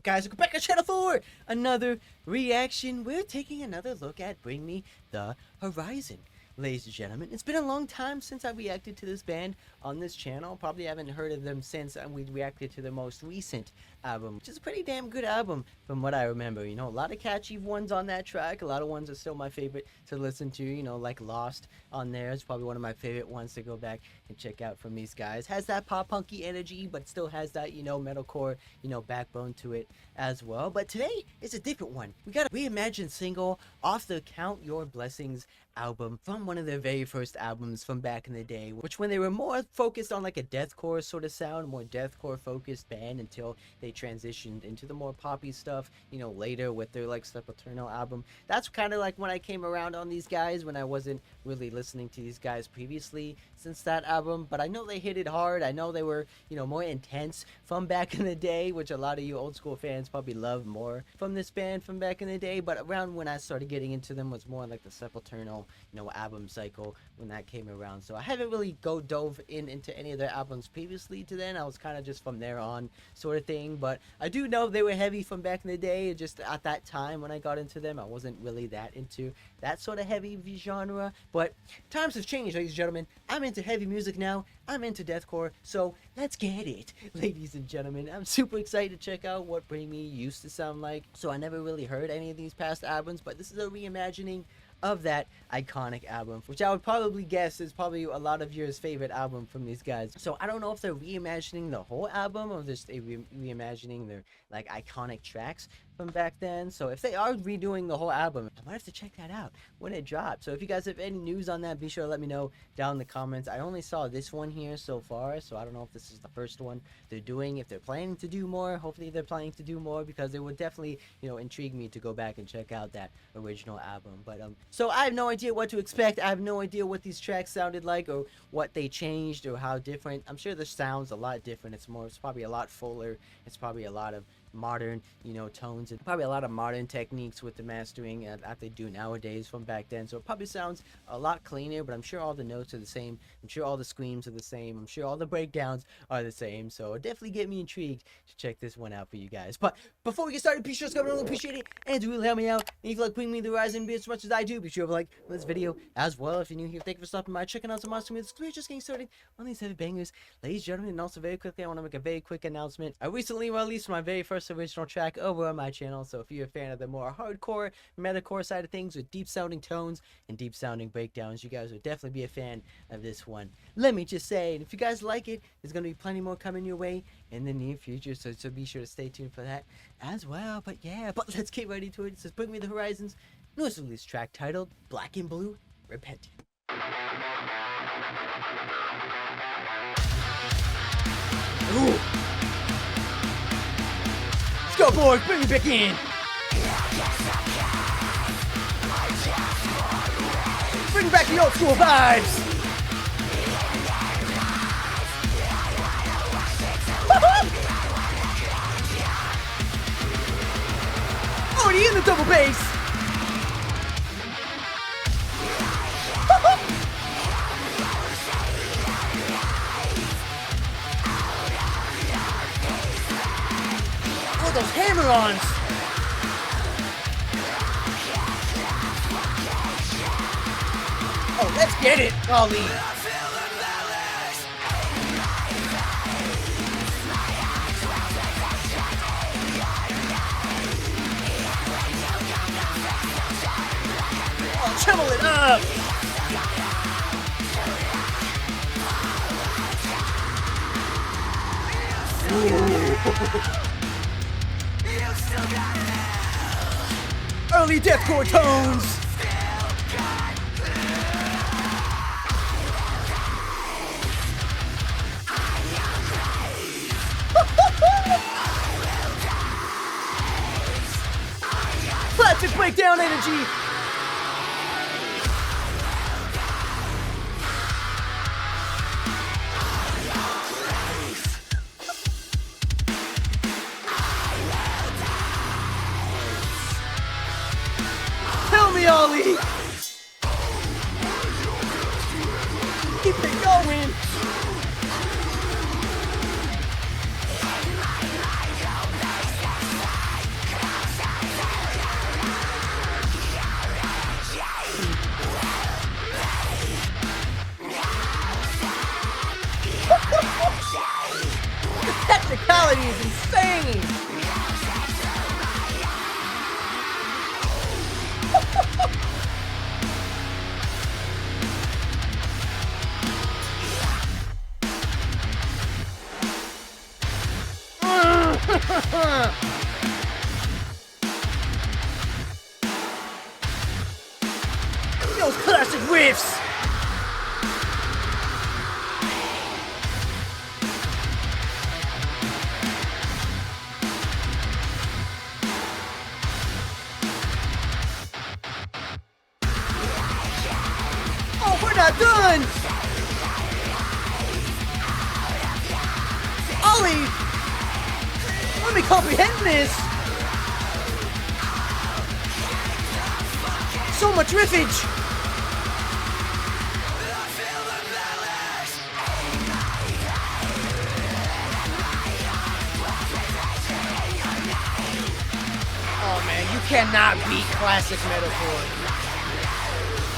up, guys? Welcome back to channel 4. Another reaction. We're taking another look at Bring Me the Horizon. Ladies and gentlemen, it's been a long time since I reacted to this band on this channel. Probably haven't heard of them since we reacted to the most recent album, which is a pretty damn good album from what I remember. You know, a lot of catchy ones on that track. A lot of ones are still my favorite to listen to, you know, like Lost on there. It's probably one of my favorite ones to go back and check out from these guys. Has that pop punky energy, but still has that, you know, metalcore, you know, backbone to it as well. But today is a different one. We got a reimagined single off the Count Your Blessings album from one of their very first albums from back in the day, which when they were more focused on like a deathcore sort of sound, more deathcore focused band, until they transitioned into the more poppy stuff, you know, later with their like Eternal album. That's kind of like when I came around on these guys, when I wasn't really listening to these guys previously since that album. But I know they hit it hard. I know they were, you know, more intense from back in the day, which a lot of you old school fans probably love more from this band from back in the day. But around when I started getting into them was more like the Eternal, you know, album cycle when that came around. So I haven't really dove into any of their albums previously to then. I was kind of just from there on sort of thing. But I do know they were heavy from back in the day. Just at that time when I got into them, I wasn't really that into that sort of heavy genre. But times have changed, ladies and gentlemen. I'm into heavy music now. I'm into deathcore. So let's get it, ladies and gentlemen. I'm super excited to check out what Bring Me used to sound like. So I never really heard any of these past albums, but this is a reimagining of that iconic album, which I would probably guess is probably a lot of yours favorite album from these guys. So I don't know if they're reimagining the whole album or just reimagining their like iconic tracks from back then. So if they are redoing the whole album, I might have to check that out when it drops. So if you guys have any news on that, be sure to let me know down in the comments. I only saw this one here so far, so I don't know if this is the first one they're doing, if they're planning to do more. Hopefully they're planning to do more, because it would definitely, you know, intrigue me to go back and check out that original album. But so I have no idea what to expect. I have no idea what these tracks sounded like or what they changed or how different. I'm sure the sound's a lot different. It's probably a lot fuller. It's probably a lot of modern, you know, tones, and probably a lot of modern techniques with the mastering that they do nowadays from back then. So it probably sounds a lot cleaner, but I'm sure all the notes are the same. I'm sure all the screams are the same. I'm sure all the breakdowns are the same. So it definitely get me intrigued to check this one out for you guys. But before we get started, be sure to comment, I really appreciate it, and to really help me out. And if you like Bring Me the Horizon as much as I do, be sure to like this video as well. If you're new here, thank you for stopping by, checking out some awesome music. We're just getting started on these heavy bangers, ladies and gentlemen. And also very quickly, I want to make a very quick announcement. I recently released my very first original track over on my channel, so if you're a fan of the more hardcore metalcore side of things with deep sounding tones and deep sounding breakdowns, you guys would definitely be a fan of this one. Let me just say, and if you guys like it, there's going to be plenty more coming your way in the near future, so be sure to stay tuned for that as well. But yeah, but let's get ready to it. It says Bring Me the Horizons, newest release track titled Black and Blue Repentant. Ooh. Let's go, boys! Bring me back in! Bring back the old school vibes! Already in the double bass! Oh, those hammer-ons! Oh, let's get it, Ollie! Oh, treble it up! Early deathcore tones! Classic breakdown energy! Tell me, Ollie! Keep it going! brutality is insane. Those classic riffs. Oh, we're not done. Ollie, let me comprehend this. So much riffage. Oh man, you cannot beat classic metalcore.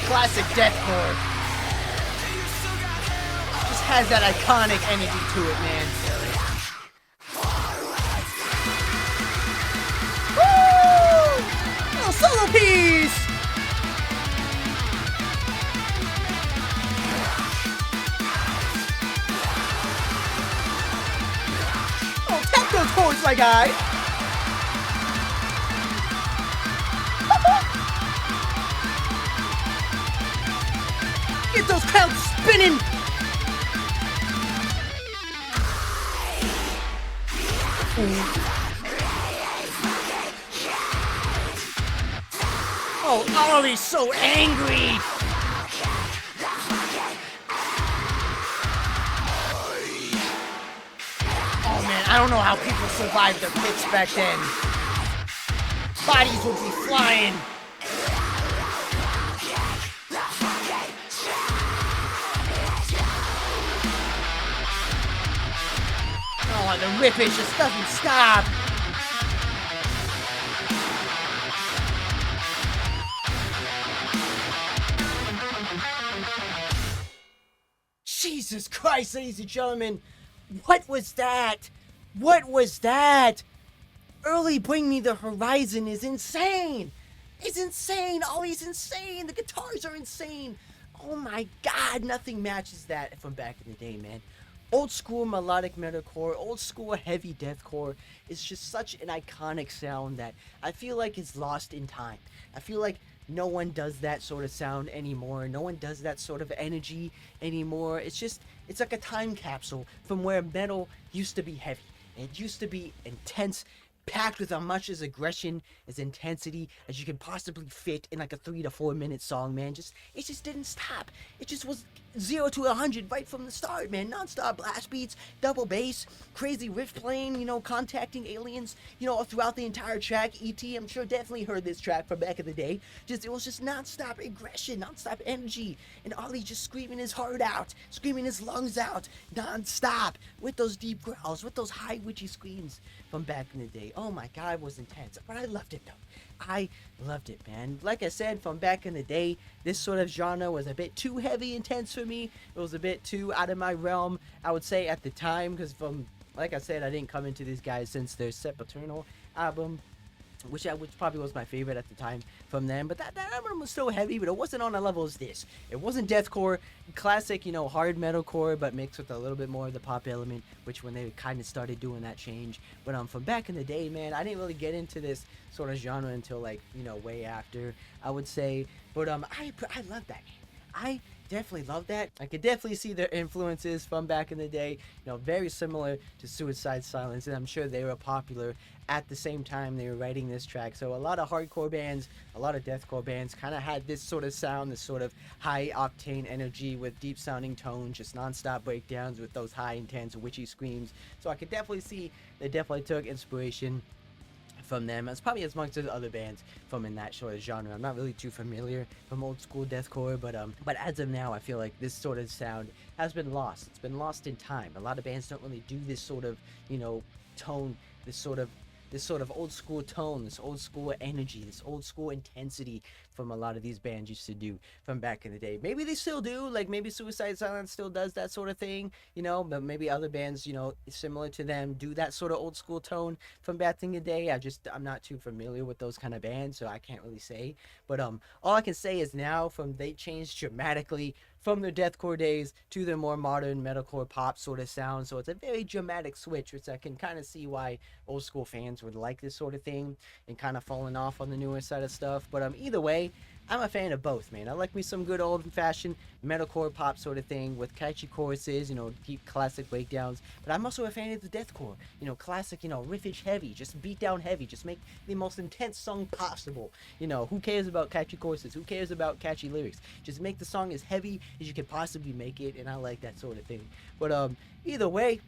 Classic deathcore. Just has that iconic energy to it, man. Woo! Little solo piece! Oh, tap those chords, my guy! Get those crowds spinning! Oh, Ollie's so angry! Oh man, I don't know how people survived the pits back then. Bodies would be flying. Oh, the rippage just doesn't stop. Jesus Christ, ladies and gentlemen. What was that? What was that? Early Bring Me the Horizon is insane. It's insane. Ollie's insane. The guitars are insane. Oh my God, nothing matches that from back in the day, man. Old school melodic metalcore, old school heavy deathcore is just such an iconic sound that I feel like is lost in time. I feel like no one does that sort of sound anymore. No one does that sort of energy anymore. It's like a time capsule from where metal used to be heavy. It used to be intense, packed with as much as aggression, as intensity as you could possibly fit in like a 3 to 4 minute song, man. It just didn't stop. It just was 0 to 100 right from the start, man. Non-stop blast beats, double bass, crazy riff playing, contacting aliens, throughout the entire track. E.T., I'm sure definitely heard this track from back in the day. It was just non-stop aggression, non-stop energy, and Ollie just screaming his heart out, screaming his lungs out, non-stop, with those deep growls, with those high witchy screams from back in the day. Oh my God, it was intense, but I loved it though. I loved it, man. Like I said, from back in the day, this sort of genre was a bit too heavy intense for me. It was a bit too out of my realm, I would say, at the time, because like I said, I didn't come into these guys since their Sepultura album, which probably was my favorite at the time from them. But that album was so heavy, but it wasn't on a level as this. It wasn't deathcore, classic, hard metalcore, but mixed with a little bit more of the pop element, which when they kind of started doing that change. But from back in the day, man, I didn't really get into this sort of genre until way after, I would say. But I love that. I definitely love that. I could definitely see their influences from back in the day, very similar to Suicide Silence, and I'm sure they were popular at the same time they were writing this track. So a lot of hardcore bands, a lot of deathcore bands kind of had this sort of sound, this sort of high octane energy with deep sounding tones, just non-stop breakdowns with those high intense witchy screams. So I could definitely see they definitely took inspiration from them. It's probably as much as other bands from in that sort of genre. I'm not really too familiar from old school deathcore, but as of now, I feel like this sort of sound has been lost. It's been lost in time. A lot of bands don't really do this sort of, tone, this sort of old school tone, this old school energy, this old school intensity from a lot of these bands used to do from back in the day. Maybe they still do, like maybe Suicide Silence still does that sort of thing, but maybe other bands, similar to them do that sort of old school tone from back in the day. I'm not too familiar with those kind of bands, so I can't really say. But all I can say is now they changed dramatically from their deathcore days to their more modern metalcore pop sort of sound. So it's a very dramatic switch, which I can kind of see why old school fans would like this sort of thing and kind of falling off on the newer side of stuff. But either way, I'm a fan of both, man. I like me some good old-fashioned metalcore pop sort of thing with catchy choruses, deep classic breakdowns. But I'm also a fan of the deathcore, classic, riffage heavy, just beat down heavy, just make the most intense song possible. Who cares about catchy choruses? Who cares about catchy lyrics? Just make the song as heavy as you can possibly make it, and I like that sort of thing. But either way,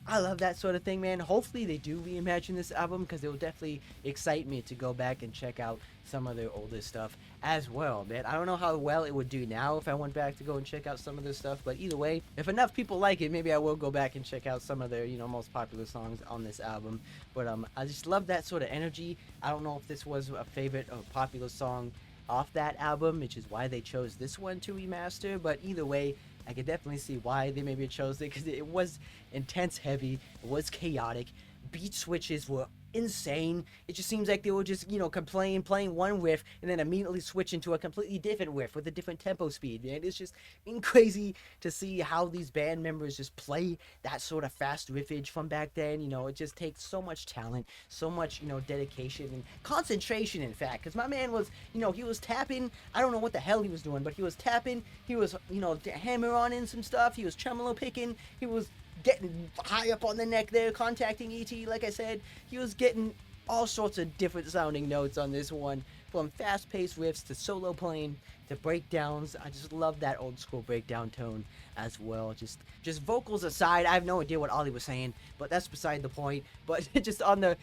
I love that sort of thing, man. Hopefully they do reimagine this album, because it will definitely excite me to go back and check out some of their older stuff as well, man. I don't know how well it would do now if I went back to go and check out some of their stuff, but either way, if enough people like it, maybe I will go back and check out some of their, most popular songs on this album. But I just love that sort of energy. I don't know if this was a favorite or popular song off that album, which is why they chose this one to remaster, but either way, I could definitely see why they maybe chose it, because it was intense heavy, it was chaotic, beat switches were insane. It just seems like they were just, playing one riff and then immediately switch into a completely different riff with a different tempo speed, man. It's just crazy to see how these band members just play that sort of fast riffage from back then. It just takes so much talent, so much, dedication and concentration, in fact, because my man was, he was tapping. I don't know what the hell he was doing, but he was tapping, he was, hammer on in some stuff, he was tremolo picking, he was getting high up on the neck there, contacting ET, like I said. He was getting all sorts of different sounding notes on this one, from fast-paced riffs to solo playing to breakdowns. I just love that old school breakdown tone as well. Just vocals aside, I have no idea what Ollie was saying, but that's beside the point. But just on the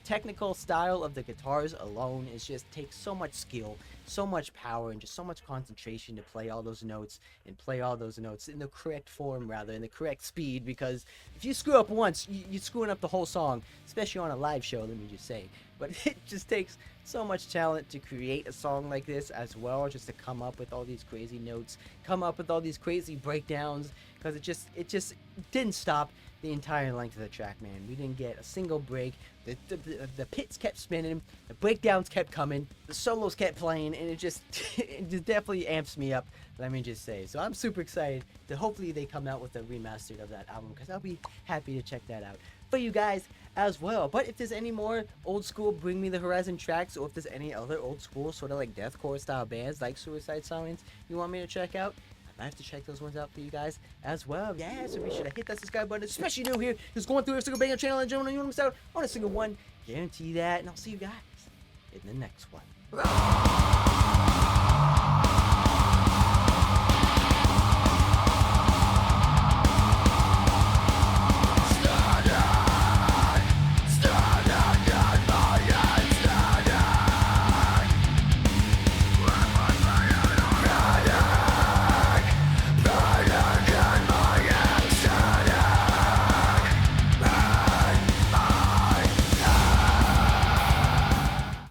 technical style of the guitars alone, it just takes so much skill, so much power, and just so much concentration to play all those notes and play all those notes in the correct form, rather, in the correct speed. Because if you screw up once, you're screwing up the whole song, especially on a live show, let me just say. But it just takes so much talent to create a song like this as well, just to come up with all these crazy notes, come up with all these crazy breakdowns, because it just didn't stop the entire length of the track, man. We didn't get a single break. The pits kept spinning, the breakdowns kept coming, the solos kept playing, and it just definitely amps me up, let me just say. So I'm super excited that hopefully they come out with a remastered of that album, because I'll be happy to check that out for you guys as well. But if there's any more old school Bring Me the Horizon tracks, or if there's any other old school sort of like deathcore style bands like Suicide Silence you want me to check out, I have to check those ones out for you guys as well. Yeah, so be sure to hit that subscribe button, especially new here, who's going through every single banger channel and gentlemen, you want to miss out on a single one. Guarantee that, and I'll see you guys in the next one.